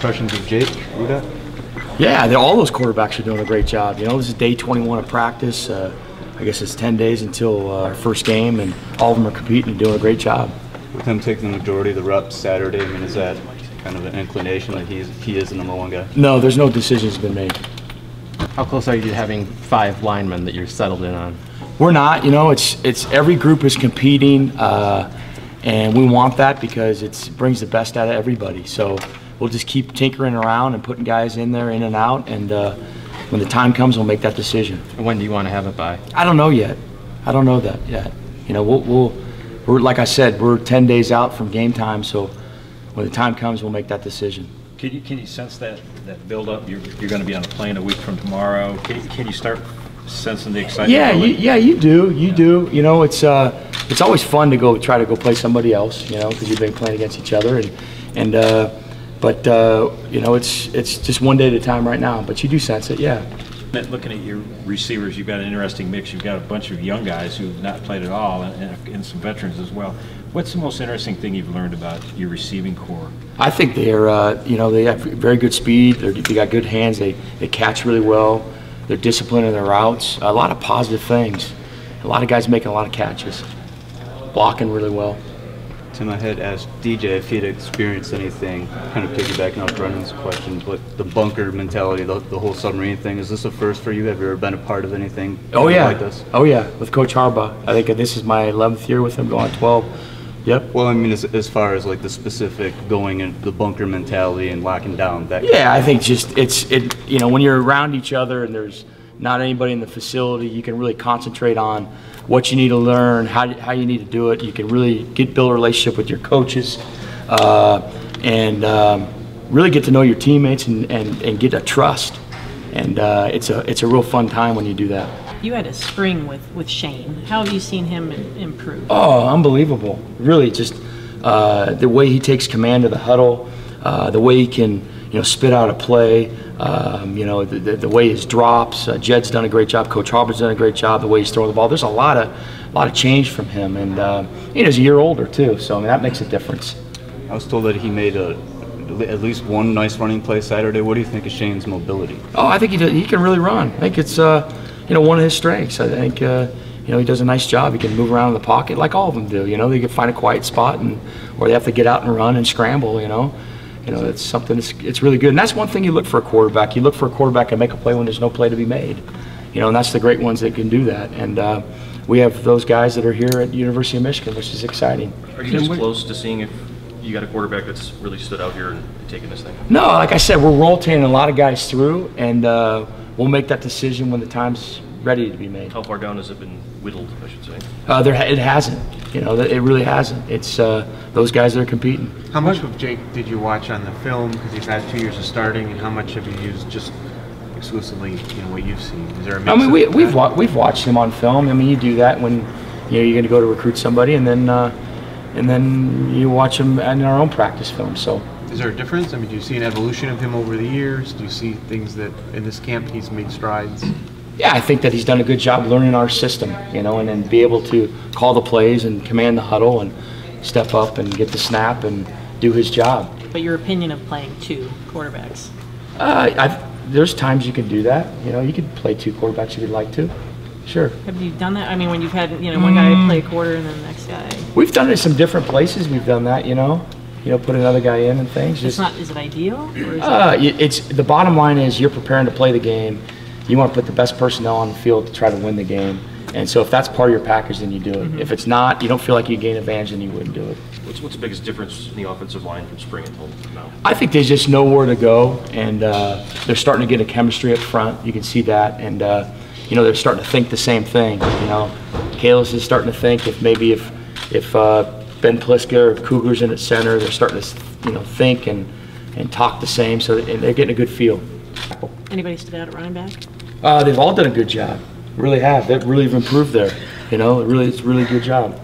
impressions of Jake Ruda? Yeah, all those quarterbacks are doing a great job. You know, this is day 21 of practice. I guess it's 10 days until our first game, and all of them are competing and doing a great job. With him taking the majority of the reps Saturday, I mean, is that kind of an inclination that he is the #1 guy? No, there's no decisions been made. How close are you to having 5 linemen that you're settled in on? We're not. You know, it's every group is competing, and we want that because it brings the best out of everybody. So we'll just keep tinkering around and putting guys in there, in and out, and when the time comes, we'll make that decision. And when do you want to have it by? I don't know yet. I don't know that yet. You know, we're like I said, we're 10 days out from game time, so when the time comes, we'll make that decision. Can you sense that build up? You're going to be on a plane a week from tomorrow. Can you start sensing the excitement? Yeah, you do. You do. You know, it's always fun to try to go play somebody else. You know, because you've been playing against each other, but you know, it's just one day at a time right now. But you do sense it, yeah. Looking at your receivers, you've got an interesting mix. You've got a bunch of young guys who've not played at all, and some veterans as well. What's the most interesting thing you've learned about your receiving core? I think they're, you know, they have very good speed. They got good hands. They catch really well. They're disciplined in their routes. A lot of positive things. A lot of guys making a lot of catches, blocking really well. Tim, I had asked DJ if he'd experienced anything, kind of piggybacking off Brennan's questions, but the bunker mentality, the whole submarine thing, is this a first for you? Have you ever been a part of anything like this? Oh yeah, with Coach Harbaugh. I think this is my 11th year with him, going 12. Yep. Well, I mean, as far as like the specific going in the bunker mentality and locking down that. Yeah, I think just you know, when you're around each other and there's not anybody in the facility, you can really concentrate on what you need to learn, how you need to do it. You can really build a relationship with your coaches, and really get to know your teammates and get a trust. And it's a real fun time when you do that. You had a spring with Shane. How have you seen him improve? Oh, unbelievable. Really, just the way he takes command of the huddle, the way he can, you know, spit out a play, you know, the way his drops. Jed's done a great job. Coach Harbaugh's done a great job. The way he's throwing the ball. There's a lot of change from him, and you know, he's a year older too. So I mean, that makes a difference. I was told that he made at least one nice running play Saturday. What do you think of Shane's mobility? Oh, I think he can really run. I think it's you know, one of his strengths. I think you know, he does a nice job. He can move around in the pocket like all of them do. You know, they can find a quiet spot, or they have to get out and run and scramble. You know, it's something. It's really good. And that's one thing you look for a quarterback. You look for a quarterback to make a play when there's no play to be made. You know, and that's the great ones that can do that. And we have those guys that are here at University of Michigan, which is exciting. Are you guys close to seeing if you got a quarterback that's really stood out here and taken this thing? No, like I said, we're rotating a lot of guys through, and we'll make that decision when the time's ready to be made. How far down has it been whittled, I should say? It hasn't. You know, it really hasn't. It's those guys that are competing. How much of Jake did you watch on the film? Because you've had 2 years of starting, and how much have you used just exclusively, you know, what you've seen? Is there a mix? I mean, we've watched him on film. I mean, you do that when, you know, you're going to go to recruit somebody, and then you watch him in our own practice film. So. Is there a difference? I mean, do you see an evolution of him over the years? Do you see things that in this camp he's made strides? Yeah, I think that he's done a good job learning our system, you know, and then be able to call the plays and command the huddle and step up and get the snap and do his job. But your opinion of playing 2 quarterbacks? There's times you can do that. You know, you could play 2 quarterbacks if you'd like to. Sure. Have you done that? I mean, when you've had, you know, one guy play a quarter and then the next guy. We've done it in some different places. We've done that, you know. Put another guy in and things. Is it ideal? Or is it's the bottom line is you're preparing to play the game. You want to put the best personnel on the field to try to win the game. And so if that's part of your package, then you do it. If it's not, you don't feel like you gain advantage, then you wouldn't do it. What's the biggest difference in the offensive line from spring until now? I think they just know where to go, and they're starting to get a chemistry up front. You can see that, and you know, they're starting to think the same thing. You know, Kalis is starting to think if Ben Pliska or Cougars in at center, they're starting to, you know, think and talk the same, so they're getting a good feel. Anybody stood out at running back? They've all done a good job. Really have. They've really improved there. You know, it's a really good job.